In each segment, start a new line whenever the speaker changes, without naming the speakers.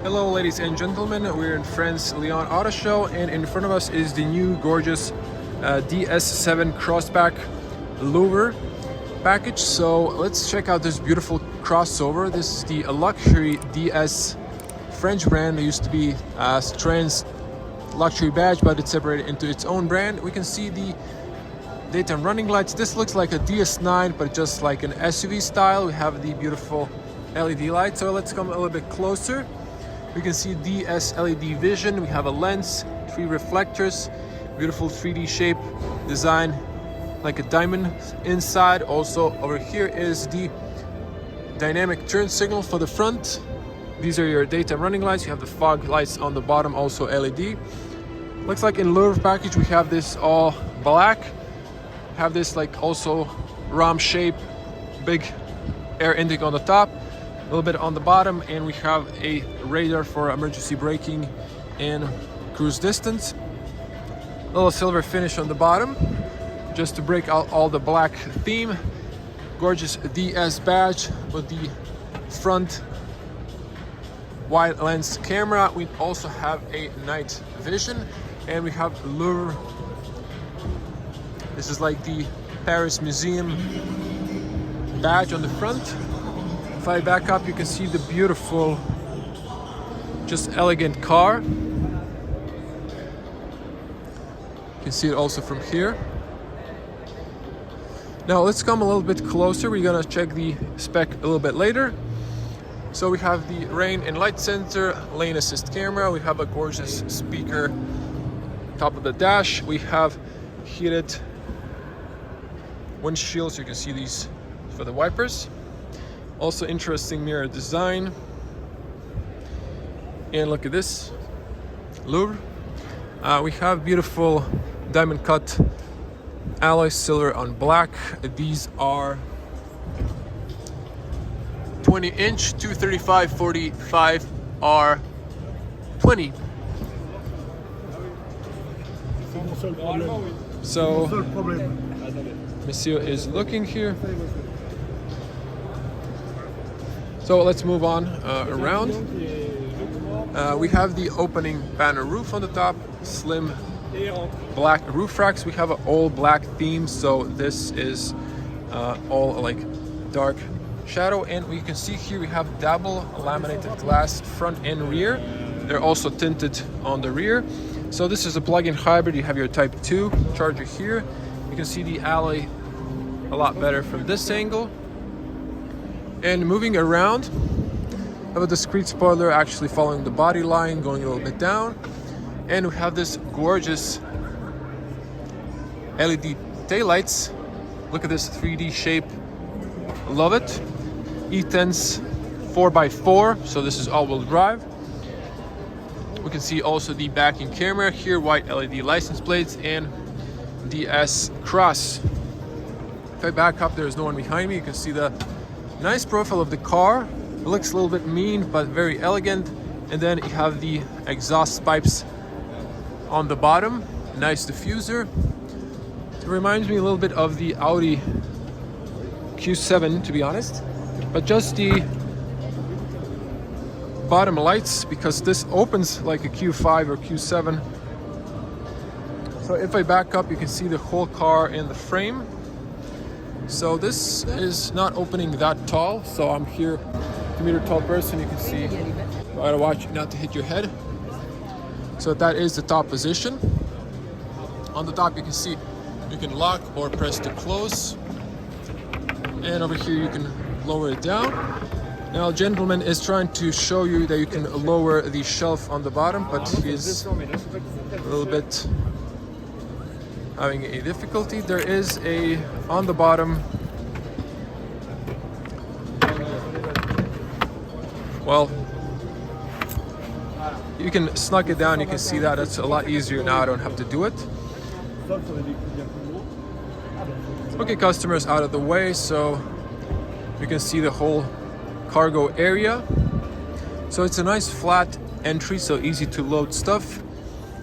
Hello ladies and gentlemen, we're in France Lyon Auto Show and in front of us is the new gorgeous DS7 Crossback Louvre package. So let's check out this beautiful crossover. This is the luxury DS French brand. It used to be Trans luxury badge, but it's separated into its own brand. We can see the daytime running lights. This looks like a DS9 but just like an SUV style. We have the beautiful LED light. So let's come a little bit closer. We can see DS LED vision. We have a lens, 3 reflectors, beautiful 3D shape design like a diamond inside. Also over here is the dynamic turn signal for the front. These are your daytime running lights. You have the fog lights on the bottom, also LED. Looks like in Louvre package we have this all black. Have this like also ram shape, big air intake on the top, a little bit on the bottom, and we have a radar for emergency braking and cruise distance. A little silver finish on the bottom just to break out all the black theme. Gorgeous DS badge with the front wide lens camera. We also have a night vision, and we have Louvre. This is like the Paris Museum badge on the front. If I back up, you can see the beautiful, just elegant car. You can see it also from here. Now let's come a little bit closer. We're gonna check the spec a little bit later. So we have the rain and light sensor, lane assist camera. We have a gorgeous speaker top of the dash. We have heated windshields. You can see these for the wipers. Also interesting mirror design. And look at this, Louvre. We have beautiful diamond cut alloy silver on black. These are 20-inch 235/45 R20. So Monsieur is looking here. So let's move on around. We have the opening banner roof on the top, slim black roof racks. We have an all black theme, so this is all like dark shadow. And we can see here we have double laminated glass front and rear. They're also tinted on the rear. So this is a plug-in hybrid. You have your Type 2 charger here. You can see the alloy a lot better from this angle. And moving around, I have a discrete spoiler actually following the body line, going a little bit down. And we have this gorgeous LED taillights. Look at this 3D shape, love it. E10's 4x4, so this is all-wheel drive. We can see also the backing camera here, white LED license plates, and DS Cross. If I back up, there's no one behind me. You can see the nice profile of the car. It looks a little bit mean, but very elegant. And then you have the exhaust pipes on the bottom. Nice diffuser. It reminds me a little bit of the Audi Q7, to be honest. But just the bottom lights, because this opens like a Q5 or Q7. So if I back up, you can see the whole car in the frame. So this is not opening that tall, so I'm here, 2-meter tall person. You can see, you gotta watch not to hit your head. So that is the top position. On the top you can see you can lock or press to close, and over here you can lower it down. Now gentleman is trying to show you that you can lower the shelf on the bottom, but he's a little bit having a difficulty. There is a on the bottom, well, you can snug it down. You can see that it's a lot easier now. I don't have to do it. Okay, customers out of the way, so you can see the whole cargo area. So it's a nice flat entry, so easy to load stuff.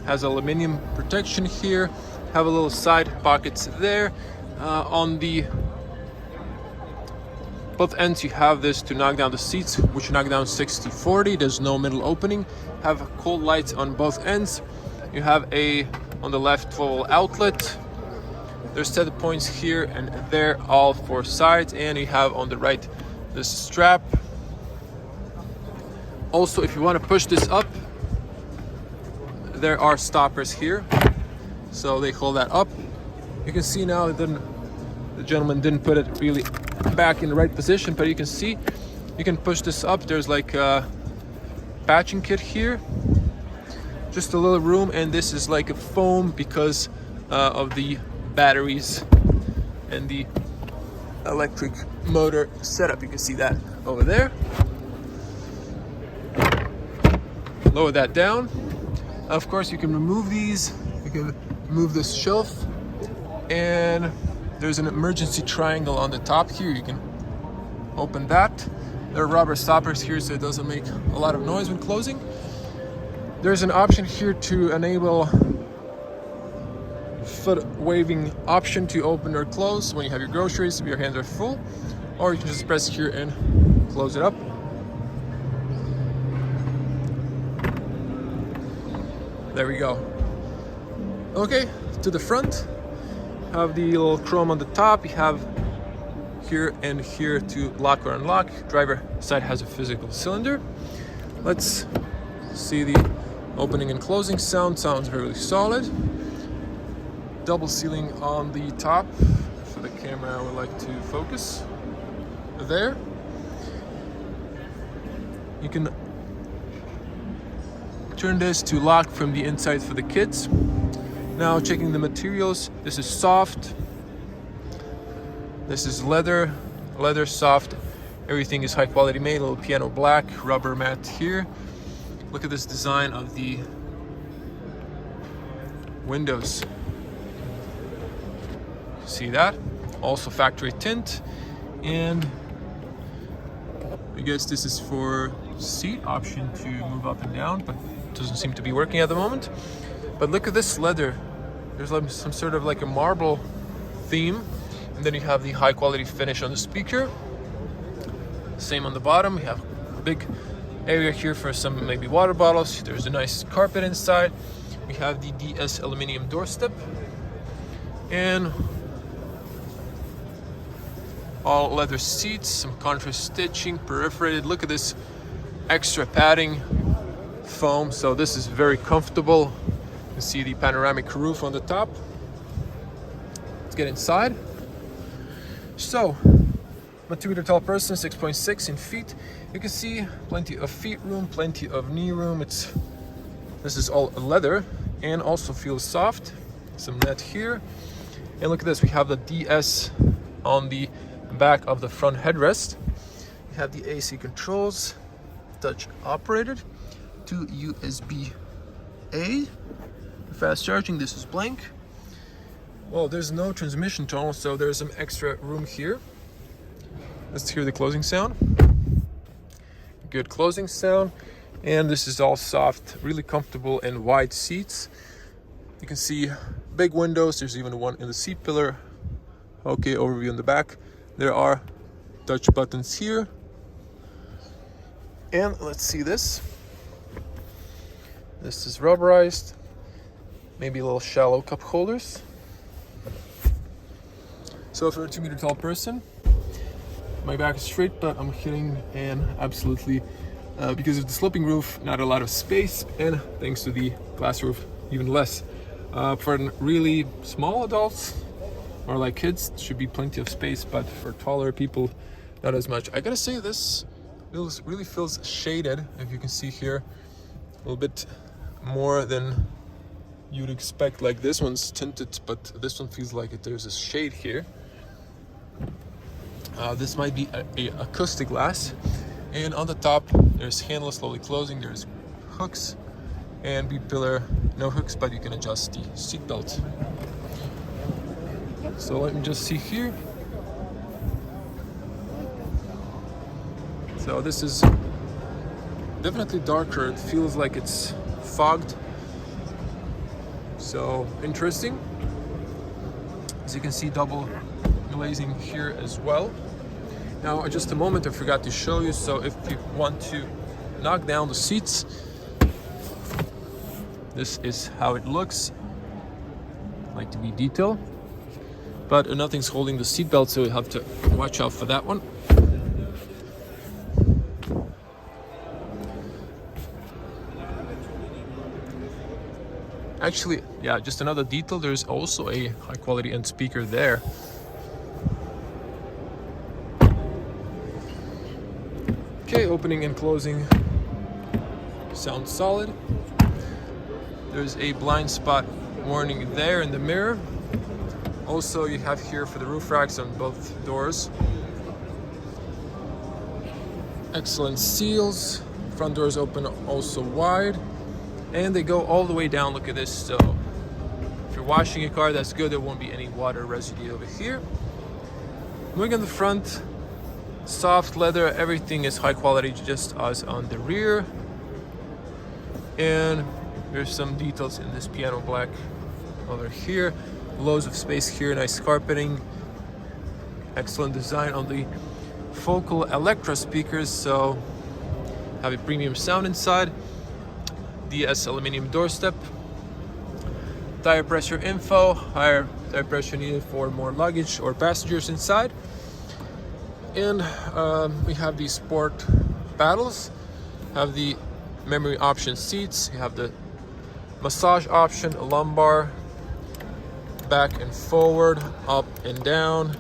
Has aluminum protection here. Have a little side pockets there. On the Both ends you have this to knock down the seats, which knock down 60/40. There's no middle opening. Have cold lights on both ends. You have a, on the left, 12 outlet. There's set points here and there, all 4 sides, and you have on the right this strap. Also, if you want to push this up, there are stoppers here, so they hold that up. You can see now it didn't, the gentleman didn't put it really back in the right position, but you can see you can push this up. There's like a patching kit here, just a little room, and this is like a foam because of the batteries and the electric motor setup. You can see that over there. Lower that down. Of course, you can remove these. You can move this shelf, and there's an emergency triangle on the top here. You can open that. There are rubber stoppers here, so it doesn't make a lot of noise when closing. There's an option here to enable foot waving option to open or close when you have your groceries, if your hands are full, or you can just press here and close it up. There we go. Okay, to the front, have the little chrome on the top. You have here and here to lock or unlock. Driver side has a physical cylinder. Let's see the opening and closing sound. Sounds really solid. Double ceiling on the top. For the camera, I would like to focus there. You can turn this to lock from the inside for the kids. Now checking the materials. This is soft. This is leather soft. Everything is high quality made. A little piano black, rubber mat here. Look at this design of the windows. See that? Also factory tint. And I guess this is for seat option to move up and down, but it doesn't seem to be working at the moment. But look at this leather. There's like some sort of like a marble theme, and then you have the high quality finish on the speaker. Same on the bottom. You have a big area here for some maybe water bottles. There's a nice carpet inside. We have the DS aluminum doorstep, and all leather seats, some contrast stitching, perforated. Look at this extra padding foam, so this is very comfortable. You can see the panoramic roof on the top. Let's get inside. So, I'm a 2-meter tall person, 6.6 in feet. You can see plenty of feet room, plenty of knee room. This is all leather and also feels soft. Some net here. And look at this, we have the DS on the back of the front headrest. We have the AC controls, touch operated, 2 USB-A, fast charging. This is blank. Well, there's no transmission tunnel, so there's some extra room here. Let's hear the closing sound. Good closing sound. And this is all soft, really comfortable and wide seats. You can see big windows. There's even one in the seat pillar. Okay, overview in the back. There are touch buttons here. And let's see this. This is rubberized. Maybe a little shallow cup holders. So if you're a 2-meter tall person, my back is straight, but I'm hitting and absolutely, because of the sloping roof, not a lot of space, and thanks to the glass roof, even less. For really small adults or like kids, should be plenty of space, but for taller people, not as much. I gotta say, this really feels shaded. If you can see here, a little bit more than you'd expect. Like this one's tinted, but this one feels like there's a shade here. This might be a acoustic glass. And on the top, there's handle slowly closing. There's hooks, and B-pillar, no hooks, but you can adjust the seat belt. So let me just see here. So this is definitely darker. It feels like it's fogged. So interesting. As you can see, double glazing here as well. Now, just a moment, I forgot to show you. So if you want to knock down the seats, this is how it looks. I like to be detailed, but nothing's holding the seat belt, so you have to watch out for that one. Actually, yeah, just another detail, there's also a high quality end speaker there. Okay, opening and closing sounds solid. There's a blind spot warning there in the mirror. Also, you have here for the roof racks on both doors. Excellent seals. Front doors open also wide. And they go all the way down. Look at this. So if you're washing your car, that's good. There won't be any water residue over here. Moving on the front, soft leather. Everything is high quality, just as on the rear. And there's some details in this piano black over here. Loads of space here, nice carpeting. Excellent design on the Focal Electra speakers, so have a premium sound inside. DS aluminum doorstep. Tire pressure info, higher tire pressure needed for more luggage or passengers inside. And we have the sport paddles, have the memory option seats, you have the massage option, lumbar, back and forward, up and down,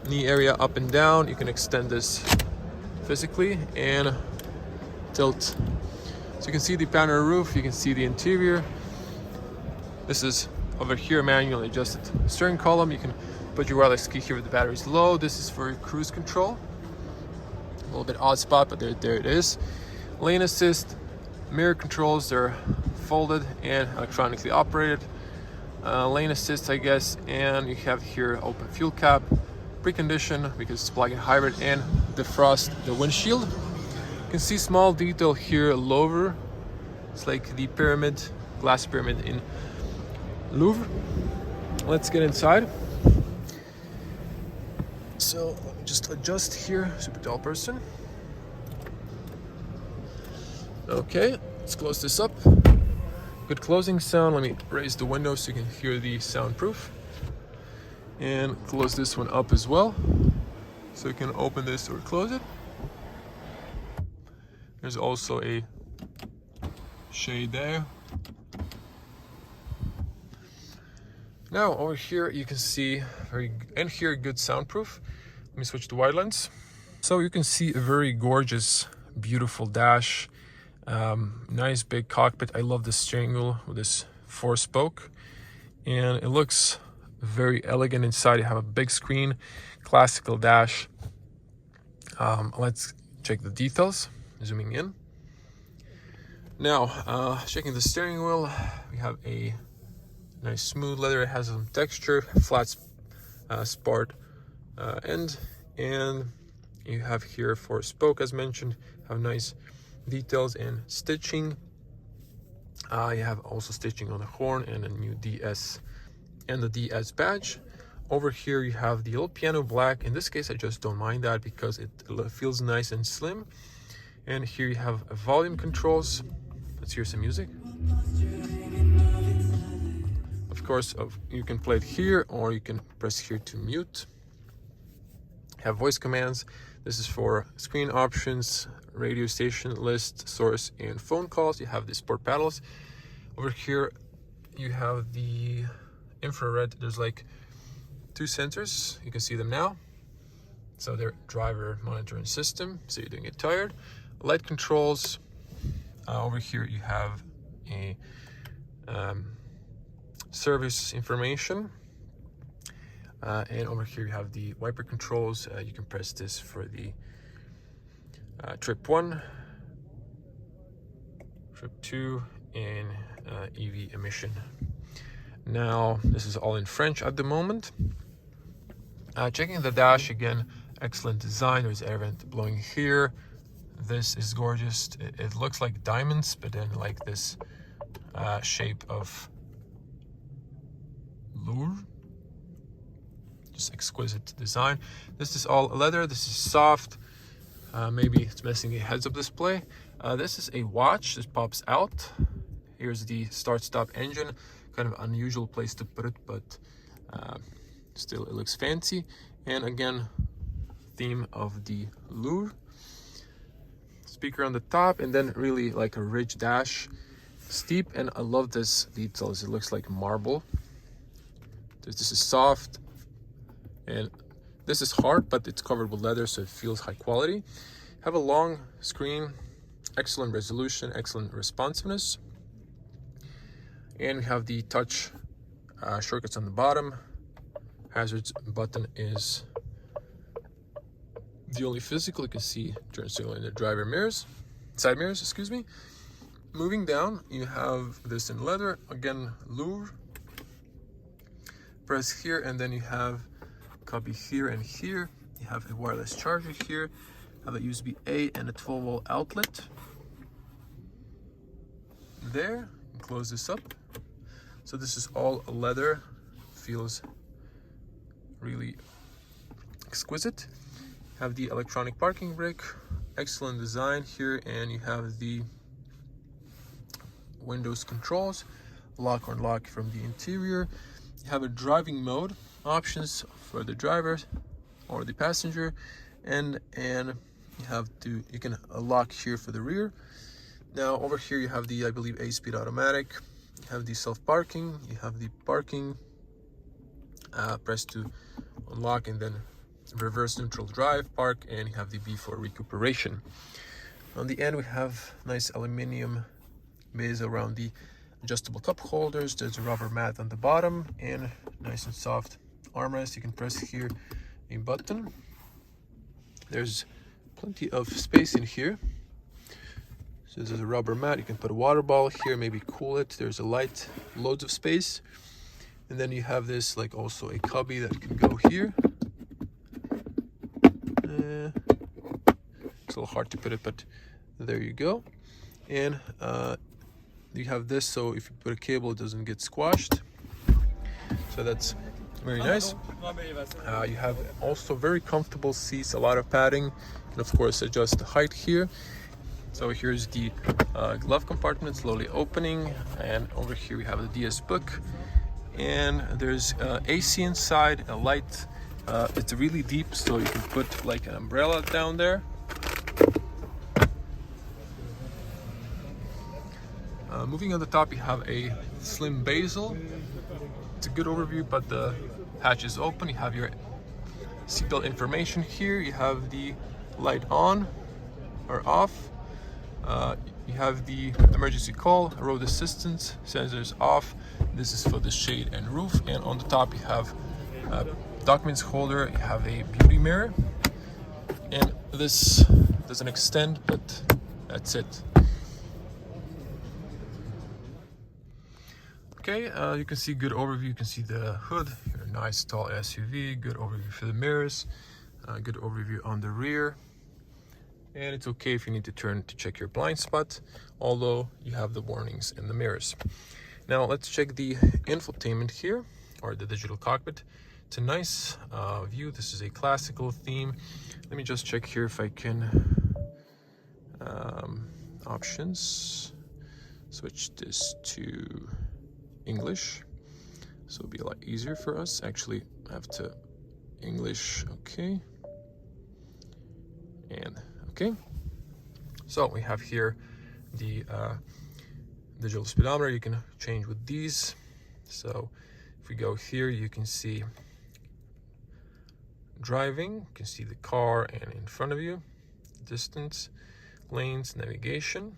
knee area up and down. You can extend this physically and tilt. So you can see the panoramic roof, you can see the interior. This is over here, manually adjusted steering column. You can put your wireless key here with the batteries low. This is for cruise control. A little bit odd spot, but there it is. Lane assist, mirror controls, they're folded and electronically operated. Lane assist, I guess, and you have here open fuel cap, precondition because it's plug-in hybrid, and defrost the windshield. You can see small detail here, Louvre. It's like the pyramid, glass pyramid in Louvre. Let's get inside. So let me just adjust here, super tall person. Okay, let's close this up. Good closing sound. Let me raise the window so you can hear the soundproof. And close this one up as well. So you can open this or close it. There's also a shade there. Now over here you can see and hear good soundproof. Let me switch to wide lens. So you can see a very gorgeous, beautiful dash. Nice big cockpit. I love the steering wheel with this 4-spoke, and it looks very elegant inside. You have a big screen, classical dash. Let's check the details. Zooming in. Now, checking the steering wheel, we have a nice smooth leather. It has some texture, flat sport end, and you have here 4-spoke, as mentioned. Have nice details and stitching. You have also stitching on the horn and a new DS and the DS badge. Over here you have the old piano black. In this case I just don't mind that because it feels nice and slim. And here you have volume controls. Let's hear some music. Of course, you can play it here or you can press here to mute. Have voice commands. This is for screen options, radio station list, source, and phone calls. You have the sport paddles. Over here you have the infrared. There's like 2 sensors. You can see them now. So they're driver monitoring system, so you don't get tired. Light controls. Over here you have a service information. And over here you have the wiper controls. You can press this for the trip 1, trip 2, and EV emission. Now this is all in French at the moment. Checking the dash again, excellent design. There's air vent blowing here. This is gorgeous. It looks like diamonds, but then like this shape of Louvre. just exquisite design. This is all leather. This is soft. Maybe it's missing a heads-up display. This is a watch. This pops out. Here's the start-stop engine. Kind of unusual place to put it, but still it looks fancy. And again, theme of the Louvre. Speaker on the top, and then really like a ridge dash, steep. And I love this details. It looks like marble. This is soft, and this is hard, but it's covered with leather, so it feels high quality. Have a long screen, excellent resolution, excellent responsiveness. And we have the touch shortcuts on the bottom. Hazards button is the only physical. You can see turn signal in the driver mirrors, side mirrors, excuse me. Moving down, you have this in leather, again, Louvre. Press here, and then you have copy here and here. You have a wireless charger here, have a USB-A and a 12-volt outlet. There, close this up. So this is all leather, feels really exquisite. Have the electronic parking brake, excellent design here, and you have the Windows controls, lock or unlock from the interior. You have a driving mode options for the driver or the passenger, and you can lock here for the rear. Now over here you have the, I believe, 8-speed automatic. You have the self-parking, you have the parking, press to unlock, and then reverse neutral drive, park, and you have the B for recuperation. On the end we have nice aluminum base around the adjustable cup holders. There's a rubber mat on the bottom and nice and soft armrest. You can press here a button. There's plenty of space in here. So there's a rubber mat. You can put a water bottle here, maybe cool it. There's a light, loads of space. And then you have this like also a cubby that can go here. It's a little hard to put it, but there you go. And you have this, so if you put a cable, it doesn't get squashed. So that's very nice. You have also very comfortable seats, a lot of padding, and of course adjust the height here. So here's the glove compartment slowly opening, and over here we have the DS book, and there's AC inside, a light. It's really deep, so you can put like an umbrella down there. Moving on the top, you have a slim bezel. It's a good overview, but the hatch is open. You have your seatbelt information here. You have the light on or off. You have the emergency call, road assistance, sensors off. This is for the shade and roof. And on the top, you have documents holder. You have a beauty mirror. And this doesn't extend, but that's it. Okay, you can see good overview. You can see the hood, your nice tall SUV, good overview for the mirrors, good overview on the rear. And it's okay if you need to turn to check your blind spot, although you have the warnings in the mirrors. Now let's check the infotainment here, or the digital cockpit. It's a nice view. This is a classical theme. Let me just check here if I can, options, switch this to English, so it'll be a lot easier for us. Actually, I have to English, okay, and okay. So we have here the digital speedometer. You can change with these. So if we go here, you can see driving, you can see the car and in front of you, distance, lanes, navigation,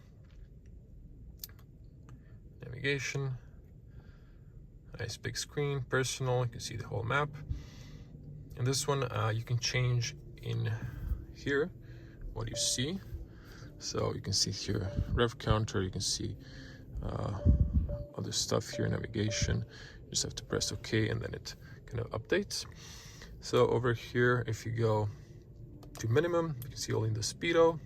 nice big screen, personal, you can see the whole map. And this one, you can change in here what you see. So you can see here rev counter, you can see other stuff here, navigation. You just have to press OK, and then it kind of updates. So over here, if you go to minimum, you can see only the speedo.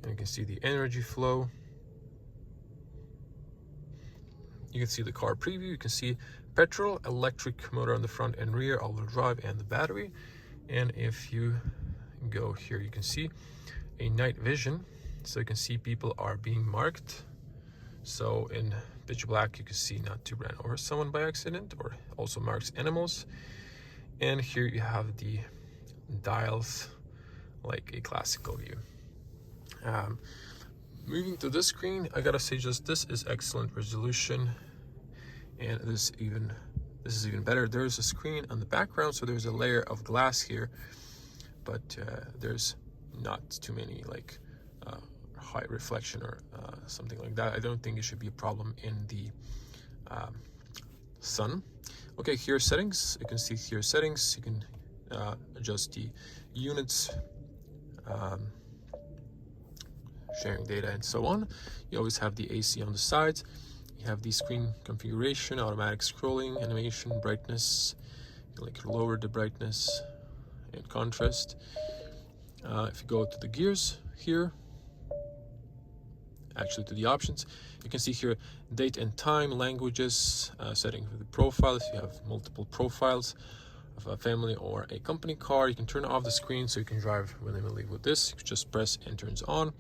And you can see the energy flow. You can see the car preview. You can see petrol, electric motor on the front and rear, all-wheel drive, and the battery. And if you go here, you can see a night vision, so you can see people are being marked. So in pitch black you can see not to run over someone by accident, or also marks animals. And here you have the dials, like a classical view. Moving to this screen, I gotta say, just this is excellent resolution, and this is even better. There's a screen on the background, so there's a layer of glass here, but there's not too many like high reflection or something like that. I don't think it should be a problem in the sun. Okay, here settings. You can see here settings. You can adjust the units, sharing data, and so on. You always have the AC on the sides. You have the screen configuration, automatic scrolling, animation, brightness. You can like lower the brightness and contrast. If you go to the gears here, actually to the options, you can see here date and time, languages, setting for the profiles. You have multiple profiles of a family or a company car. You can turn off the screen so you can drive willingly with this. You just press and turns on.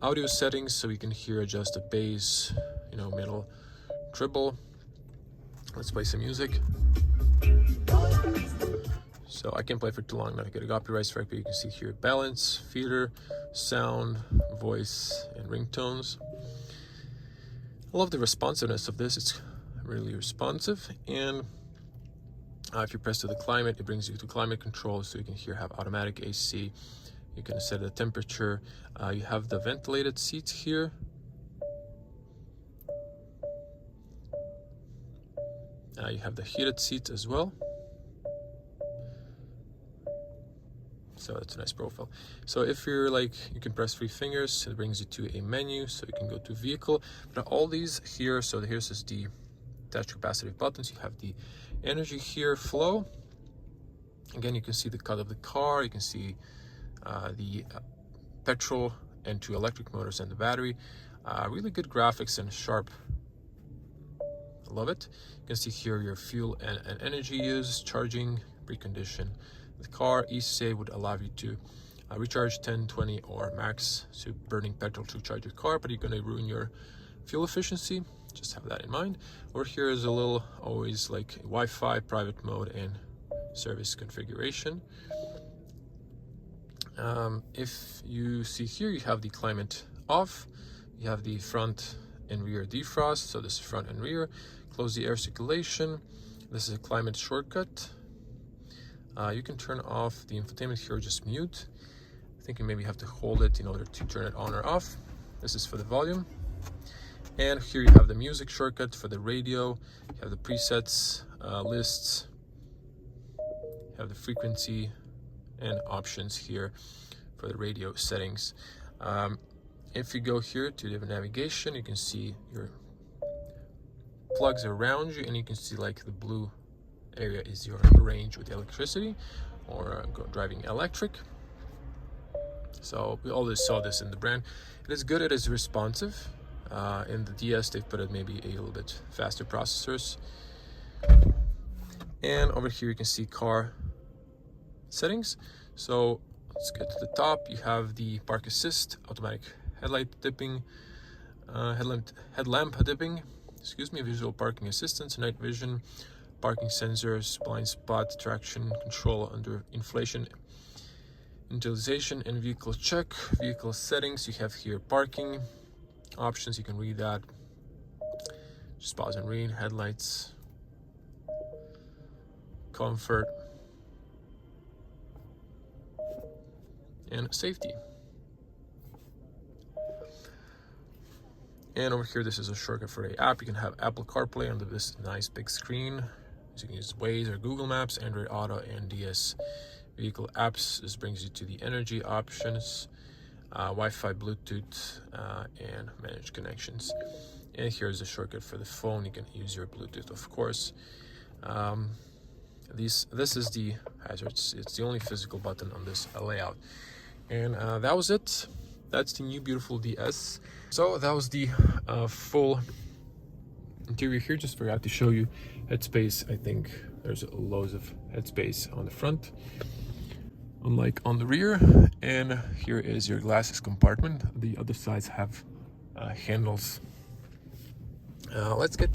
Audio settings, so you can here adjust the bass, middle, treble. Let's play some music. So I can't play for too long, not to get a copyright strike, but you can see here balance, feeder, sound, voice, and ringtones. I love the responsiveness of this. It's really responsive. And if you press to the climate, it brings you to climate control, so you can here have automatic AC. You can set the temperature. You have the ventilated seats here. You have the heated seats as well. So that's a nice profile. So if you're like, you can press 3 fingers, it brings you to a menu, so you can go to vehicle. But all these here, so here's just the attached capacitive buttons. You have the energy here, flow. Again, you can see the cut of the car. You can see the petrol and 2 electric motors and the battery. Really good graphics and sharp. I love it. You can see here your fuel and energy use, charging, precondition. The car eSave would allow you to recharge 10, 20, or max. So burning petrol to charge your car, but you're going to ruin your fuel efficiency. Just have that in mind. Or here is a little, always like Wi-Fi, private mode, and service configuration. If you see here, you have the climate off. You have the front and rear defrost. So this is front and rear. Close the air circulation. This is a climate shortcut. You can turn off the infotainment here, just mute. I think you maybe have to hold it in order to turn it on or off. This is for the volume. And here you have the music shortcut for the radio. You have the presets, lists. You have the frequency and options here for the radio settings. If you go here to the navigation, you can see your plugs around you, and you can see like the blue area is your range with electricity, or driving electric. So we always saw this in the brand. It is good, it is responsive. In the DS they've put it maybe a little bit faster processors. And over here you can see car settings. So let's get to the top. You have the park assist, automatic headlight dipping, headlamp dipping, visual parking assistance, night vision, parking sensors, blind spot, traction control under inflation, initialization, and vehicle check. Vehicle settings, you have here parking options, you can read that. Just pause and read. Headlights, comfort, and safety. And over here, this is a shortcut for the app. You can have Apple CarPlay under this nice big screen. So you can use Waze or Google Maps, Android Auto, and DS vehicle apps. This brings you to the energy options, Wi-Fi, Bluetooth, and manage connections. And here's a shortcut for the phone. You can use your Bluetooth, of course. This is the hazards. It's the only physical button on this layout. And that was it. That's the new beautiful DS. So that was the full interior here. Just forgot to show you headspace. I think there's loads of headspace on the front, unlike on the rear. And here is your glasses compartment. The other sides have handles. Let's get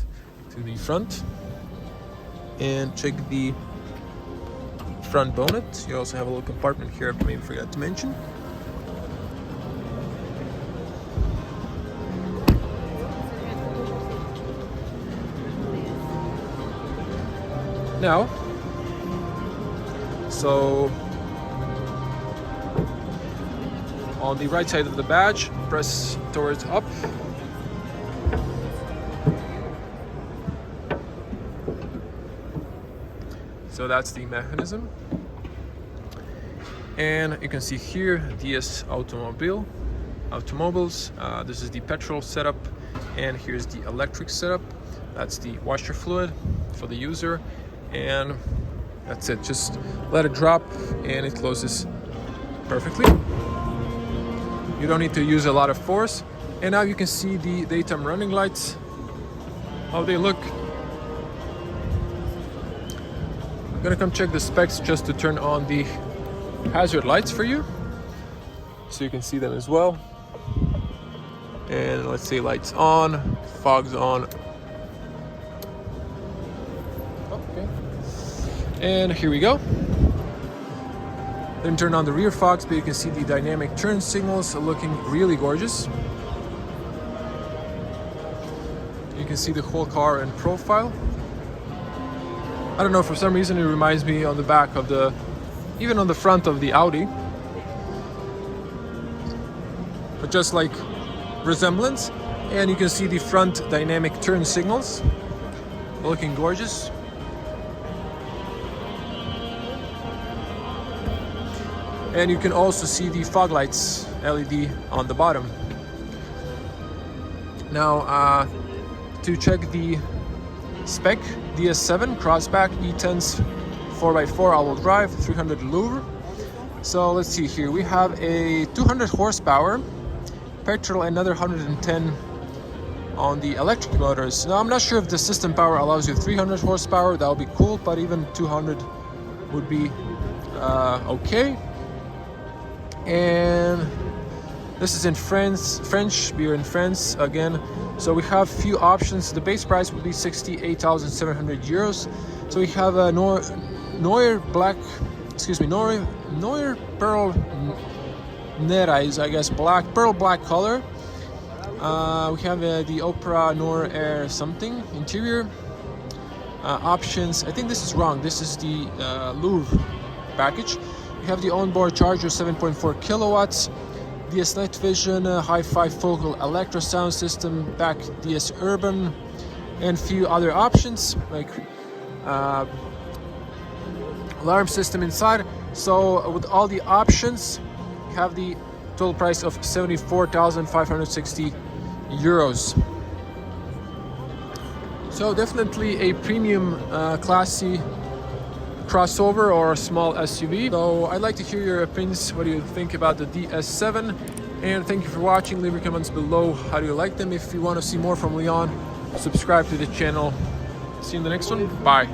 to the front and check the front bonnet. You also have a little compartment here I maybe forgot to mention. Now, so on the right side of the badge, press towards up. So that's the mechanism. And you can see here DS automobiles. This is the petrol setup, and here's the electric setup. That's the washer fluid for the user, and that's it. Just let it drop and it closes perfectly. You don't need to use a lot of force. And now you can see the daytime running lights, how they look. I'm gonna come check the specs just to turn on the hazard lights for you, so you can see them as well. And let's say lights on, fog's on. Okay. And here we go. Then turn on the rear fogs, but you can see the dynamic turn signals looking really gorgeous. You can see the whole car in profile. I don't know, for some reason it reminds me on the back of the, even on the front of the Audi. But just like resemblance. And you can see the front dynamic turn signals looking gorgeous. And you can also see the fog lights LED on the bottom. Now, to check the spec, DS7 Crossback E10's 4x4 all-wheel drive, 300 Louvre. So let's see here. We have a 200 horsepower, petrol, another 110 on the electric motors. Now I'm not sure if the system power allows you 300 horsepower. That would be cool, but even 200 would be okay. And this is in French. We are in France again. So we have few options. The base price would be 68,700 euros. So we have a Noir Pearl Nera is, I guess, pearl black color. We have the Opera Noir Air something interior. Options, I think this is wrong. This is the Louvre package. We have the onboard charger, 7.4 kilowatts. DS Night Vision, hi-fi focal electro sound system, back DS Urban, and few other options like alarm system inside. So with all the options, you have the total price of 74,560 euros. So definitely a premium classy crossover or small SUV. So I'd like to hear your opinions. What do you think about the DS7? And thank you for watching. Leave your comments below. How do you like them? If you want to see more from Leon, subscribe to the channel. See you in the next one. Bye.